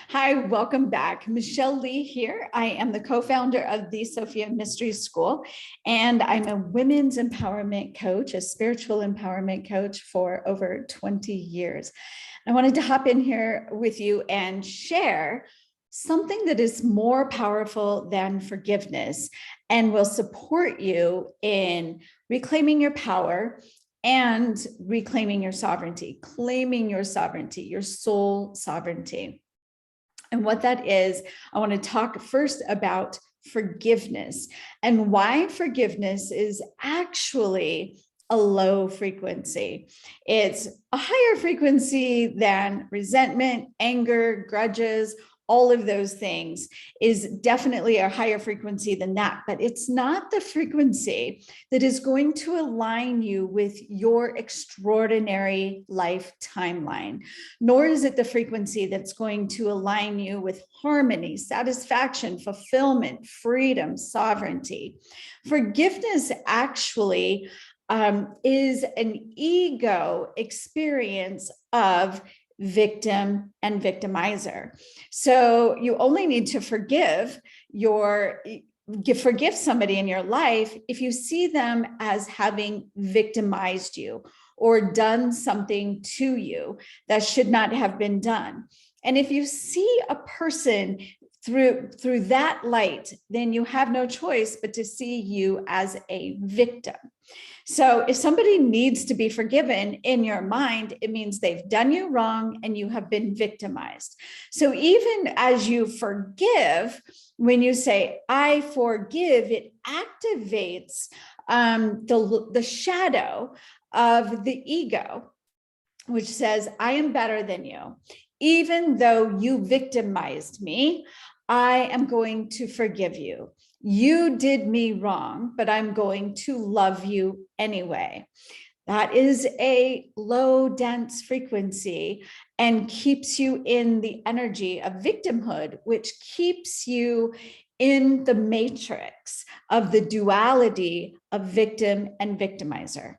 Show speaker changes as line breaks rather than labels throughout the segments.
Hi, welcome back. Michelle Lee here. I am the co-founder of the Sophia Mystery School, and I'm a women's empowerment coach, a spiritual empowerment coach for over 20 years. I wanted to hop in here with you and share something that is more powerful than forgiveness and will support you in reclaiming your power and reclaiming your sovereignty, claiming your sovereignty, your soul sovereignty. And what that is, I want to talk first about forgiveness and why forgiveness is actually a low frequency. It's a higher frequency than resentment, anger, grudges, all of those things is definitely a higher frequency than that, but it's not the frequency that is going to align you with your extraordinary life timeline, nor is it the frequency that's going to align you with harmony, satisfaction, fulfillment, freedom, sovereignty. Forgiveness actually is an ego experience of victim and victimizer. So you only need to forgive somebody in your life if you see them as having victimized you or done something to you that should not have been done. And if you see a person through that light, then you have no choice but to see you as a victim. So if somebody needs to be forgiven in your mind, it means they've done you wrong and you have been victimized. So even as you forgive, when you say, I forgive, it activates the shadow of the ego, which says, I am better than you. Even though you victimized me, I am going to forgive you. You did me wrong, but I'm going to love you anyway. That is a low, dense frequency and keeps you in the energy of victimhood, which keeps you in the matrix of the duality of victim and victimizer.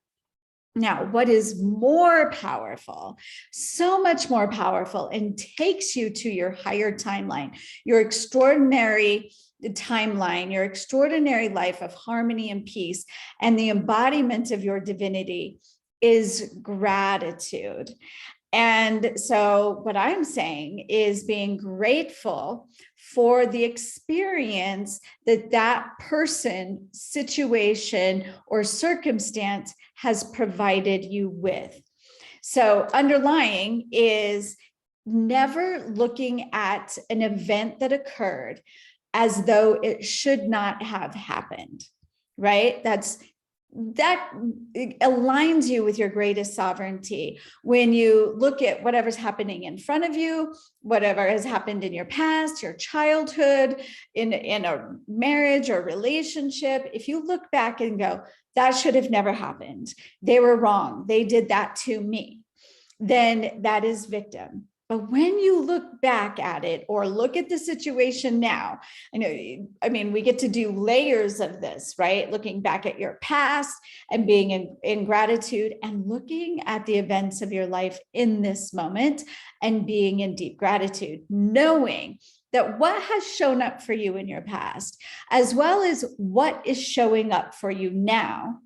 Now, what is more powerful, so much more powerful, and takes you to your higher timeline, your extraordinary timeline, your extraordinary life of harmony and peace, and the embodiment of your divinity is gratitude. And so what I'm saying is being grateful for the experience that that person, situation, or circumstance has provided you with. So underlying is never looking at an event that occurred as though it should not have happened, right? That aligns you with your greatest sovereignty. When you look at whatever's happening in front of you, whatever has happened in your past, your childhood, in a marriage or relationship, if you look back and go, that should have never happened, they were wrong, they did that to me, then that is victim. But when you look back at it or look at the situation now, I mean, we get to do layers of this, right? Looking back at your past and being in gratitude and looking at the events of your life in this moment and being in deep gratitude, knowing that what has shown up for you in your past, as well as what is showing up for you now,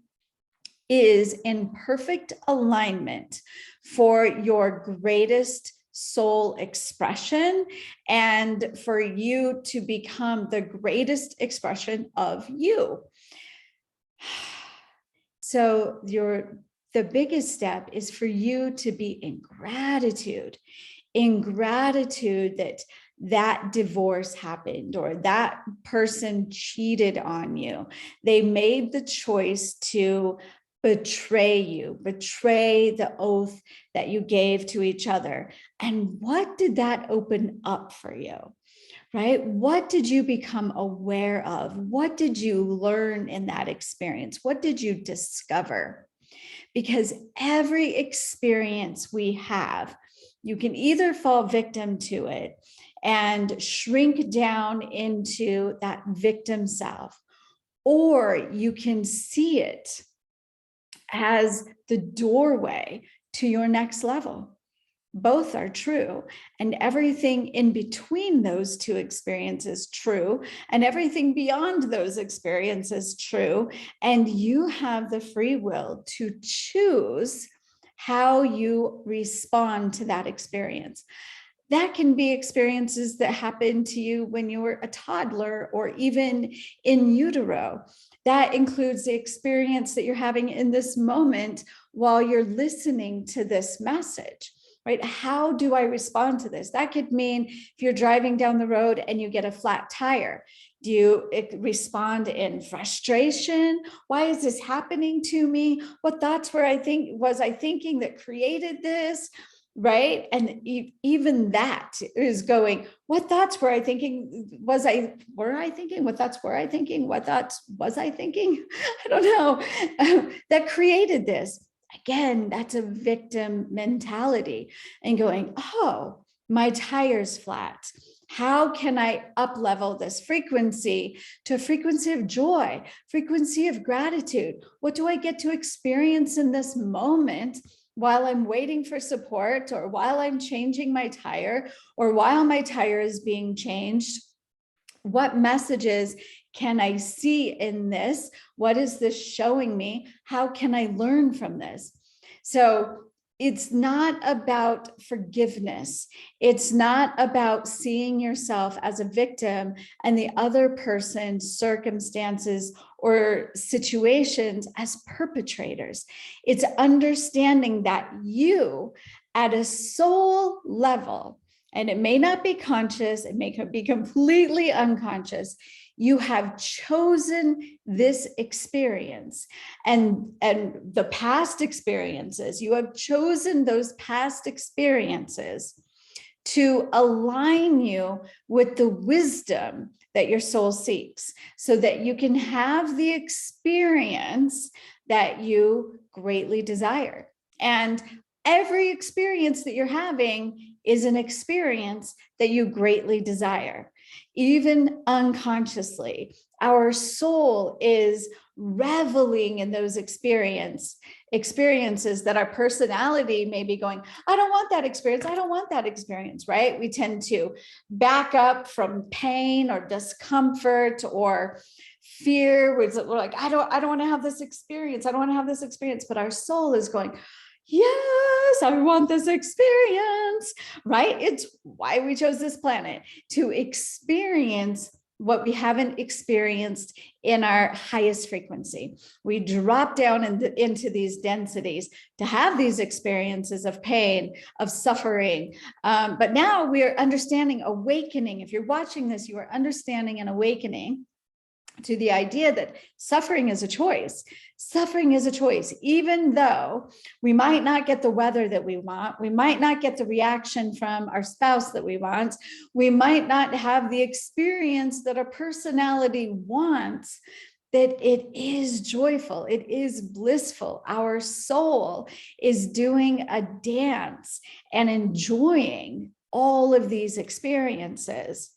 is in perfect alignment for your greatest soul expression and for you to become the greatest expression of you. So the biggest step is for you to be in gratitude that that divorce happened or that person cheated on you. They made the choice to betray you, betray the oath that you gave to each other. And what did that open up for you, right? What did you become aware of? What did you learn in that experience? What did you discover? Because every experience we have, you can either fall victim to it and shrink down into that victim self, or you can see it as the doorway to your next level. both are true, and everything in between those two experiences true, and everything beyond those experiences true. And you have the free will to choose how you respond to that experience. That can be experiences that happened to you when you were a toddler or even in utero. That includes the experience that you're having in this moment while you're listening to this message, right? How do I respond to this? That could mean if you're driving down the road and you get a flat tire, do you respond in frustration? Why is this happening to me? What thoughts was I thinking that created this? Right? And even that is going, what thoughts were I thinking? What thoughts were I thinking? What thoughts was I thinking? I don't know. That created this. Again, that's a victim mentality, and going, oh, my tire's flat. How can I up level this frequency to a frequency of joy, frequency of gratitude? What do I get to experience in this moment while I'm waiting for support, or while I'm changing my tire, or while my tire is being changed? What messages can I see in this? What is this showing me? How can I learn from this? So it's not about forgiveness. It's not about seeing yourself as a victim and the other person's circumstances or situations as perpetrators. It's understanding that you, at a soul level, and it may not be conscious, it may be completely unconscious, you have chosen this experience and the past experiences. You have chosen those past experiences to align you with the wisdom that your soul seeks, so that you can have the experience that you greatly desire. And every experience that you're having is an experience that you greatly desire. Even unconsciously, our soul is reveling in those experiences that our personality may be going, I don't want that experience. I don't want that experience, right? We tend to back up from pain or discomfort or fear. We're like, I don't want to have this experience. I don't want to have this experience. But our soul is going, yes, I want this experience, right? It's why we chose this planet, to experience what we haven't experienced in our highest frequency. We drop down into these densities to have these experiences of pain, of suffering. But now we're understanding, awakening. If you're watching this, you are understanding and awakening to the idea that suffering is a choice. Suffering is a choice. Even though we might not get the weather that we want, we might not get the reaction from our spouse that we want, we might not have the experience that our personality wants, that it is joyful, it is blissful. Our soul is doing a dance and enjoying all of these experiences.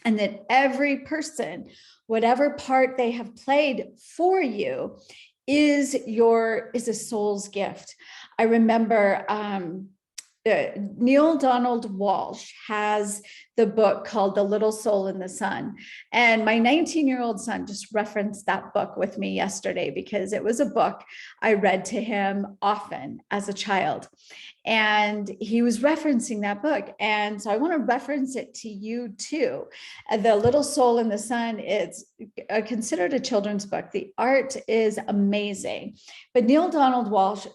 And that every person, whatever part they have played for you, is a soul's gift. I remember Neil Donald Walsh has the book called The Little Soul in the Sun. And my 19-year-old son just referenced that book with me yesterday, because it was a book I read to him often as a child. And he was referencing that book. And so I want to reference it to you too. The Little Soul in the Sun is considered a children's book. The art is amazing. But Neil Donald Walsh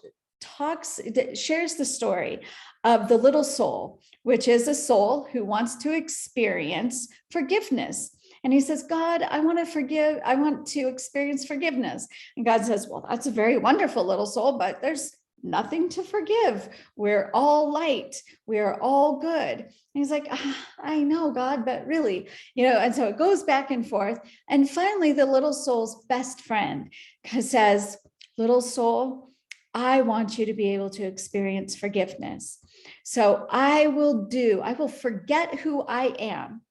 shares the story of the little soul, which is a soul who wants to experience forgiveness. And he says, God, I want to forgive. I want to experience forgiveness. And God says, well, that's a very wonderful little soul, but there's nothing to forgive. We're all light. We're all good. And he's like, I know, God, but really, and so it goes back and forth. And finally, the little soul's best friend says, little soul, I want you to be able to experience forgiveness. So I will forget who I am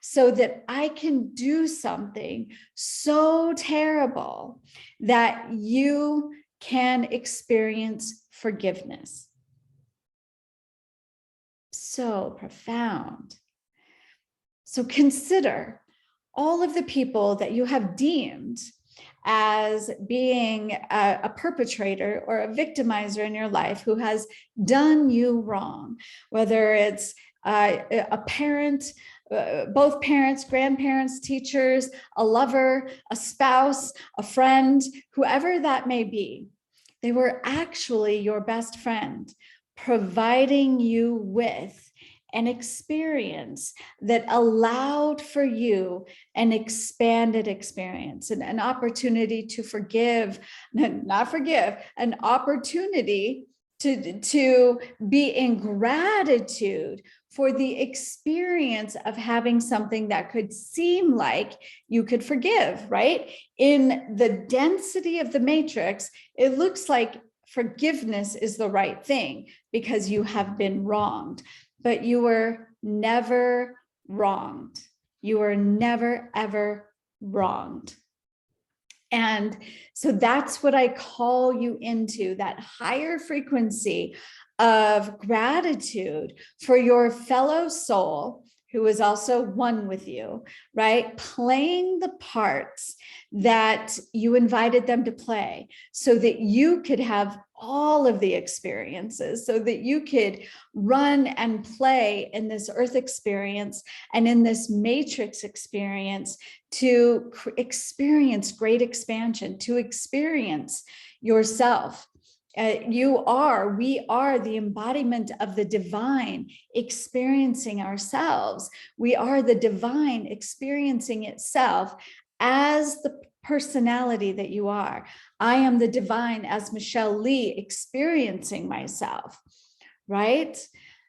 so that I can do something so terrible that you can experience forgiveness. So profound. So consider all of the people that you have deemed as being a perpetrator or a victimizer in your life who has done you wrong, whether it's a parent, both parents, grandparents, teachers, a lover, a spouse, a friend, whoever that may be. They were actually your best friend, providing you with an experience that allowed for you an expanded experience, an opportunity to forgive, not forgive, an opportunity to be in gratitude for the experience of having something that could seem like you could forgive, right? In the density of the matrix, it looks like forgiveness is the right thing because you have been wronged. But you were never wronged. You were never, ever wronged. And so that's what I call you into, that higher frequency of gratitude for your fellow soul who is also one with you, right? Playing the parts that you invited them to play so that you could have all of the experiences, so that you could run and play in this earth experience and in this matrix experience to experience great expansion, to experience yourself. We are the embodiment of the divine experiencing ourselves. We are the divine experiencing itself as the personality that you are. I am the divine as Michelle Lee experiencing myself, right?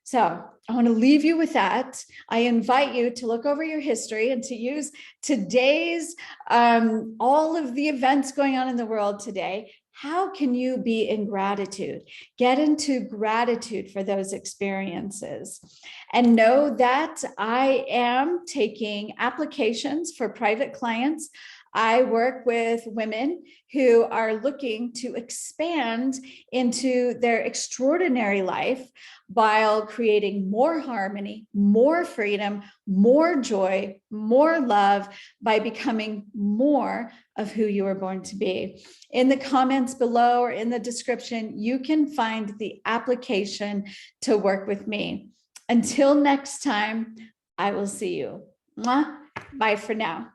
So I want to leave you with that. I invite you to look over your history and to use today's, all of the events going on in the world today. How can you be in gratitude? Get into gratitude for those experiences and know that I am taking applications for private clients. I work with women who are looking to expand into their extraordinary life while creating more harmony, more freedom, more joy, more love by becoming more of who you were born to be. In the comments below or in the description, you can find the application to work with me. Until next time, I will see you. Mwah. Bye for now.